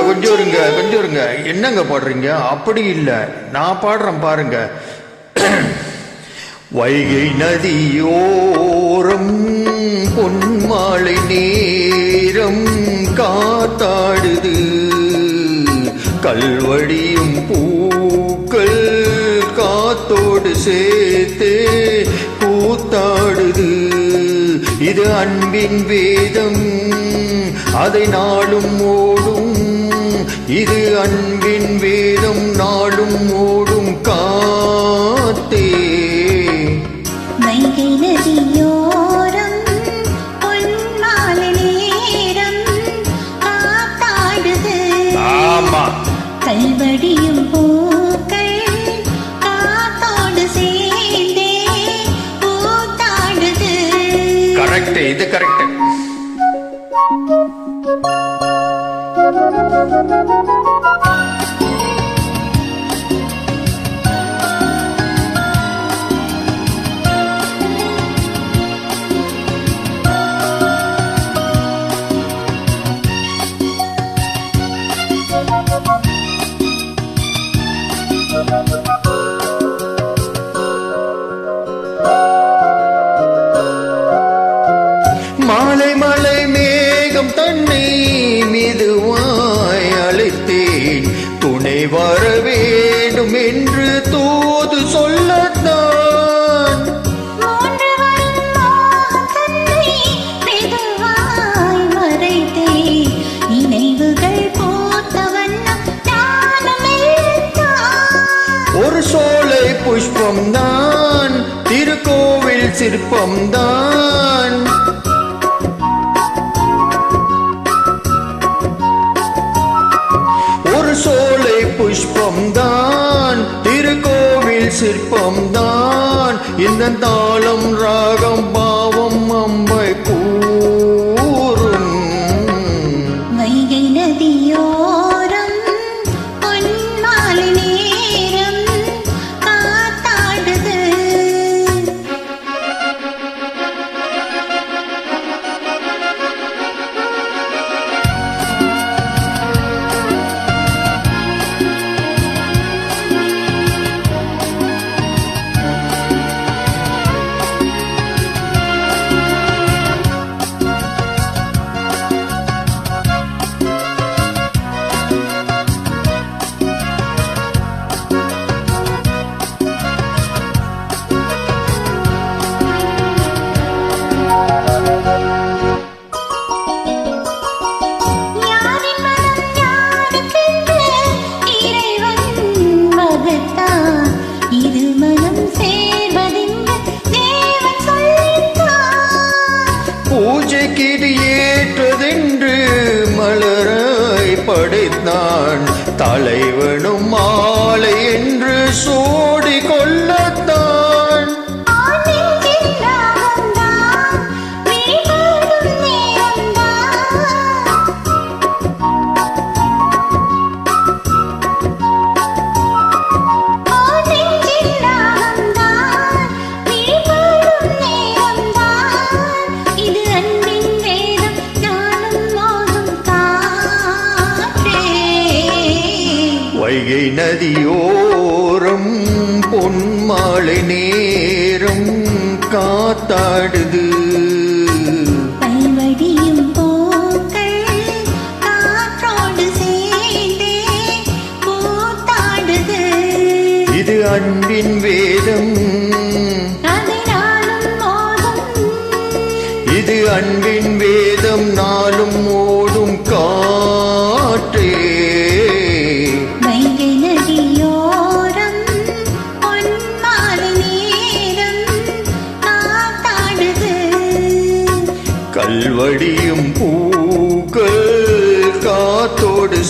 கொஞ்சம் என்னங்க பாடுறீங்க? அப்படி இல்லை, நான் பாடுறேன் பாருங்க. வைகை நதியோரம் பொன்மாலை நேரம் காத்தாடுது, கல்வடியும் பூக்கள் காத்தோடு சேர்த்து கூத்தாடுது. இது அன்பின் வேதம், அதை நாளும் ஓடும். இது அன்பின் வேதம், நாளும் ஓடும் காத்தே. வைகை நதியோரம் பொன்மாலை நேரம் காத்தாடுது, ஆமா, கல்வடியும் பூக்கள் காத்தோடு சேர்ந்தே கூத்தாடுது. கரெக்ட், இது கரெக்ட். மாலை மலை மேகம் தன்னை மெதுவாய் அழைத்தேன், துணை வர வேண்டும் என்று தூது சொல்லத்தான். ஒரு சோலை புஷ்பம்தான், திருக்கோவில் சிற்பம்தான். ஒரு சோலை புஷ்பம்தான், திருக்கோவில் சிற்பம்தான். இந்த தாளம் ராகம் பாவம் அம்பை கூறும். வைகை நதியோரம் பொன்மாலை நேரம் காத்தாடுது. பூஜைக்கு ஏற்றதென்று மலராய் படைத்தான், தலைவனும் மாலை என்று சோடி கொள்ளத்தான். வைகை நதியோரம் பொன்மாலை நேரம் காத்தாடுது, கல்வடியும் பூக்கள் காற்றோடு சேர்ந்தே கூத்தாடுது. இது அன்பின் வேதம், அதை நாளும் ஓடும். இது அன்பின் வேதம், நாளும் ஓடும் காற்றே. வைகை நதியோரம் பொன்மாலை நேரம் காத்தாடுது, கல்வடியும் பூக்கள் காத்தோடு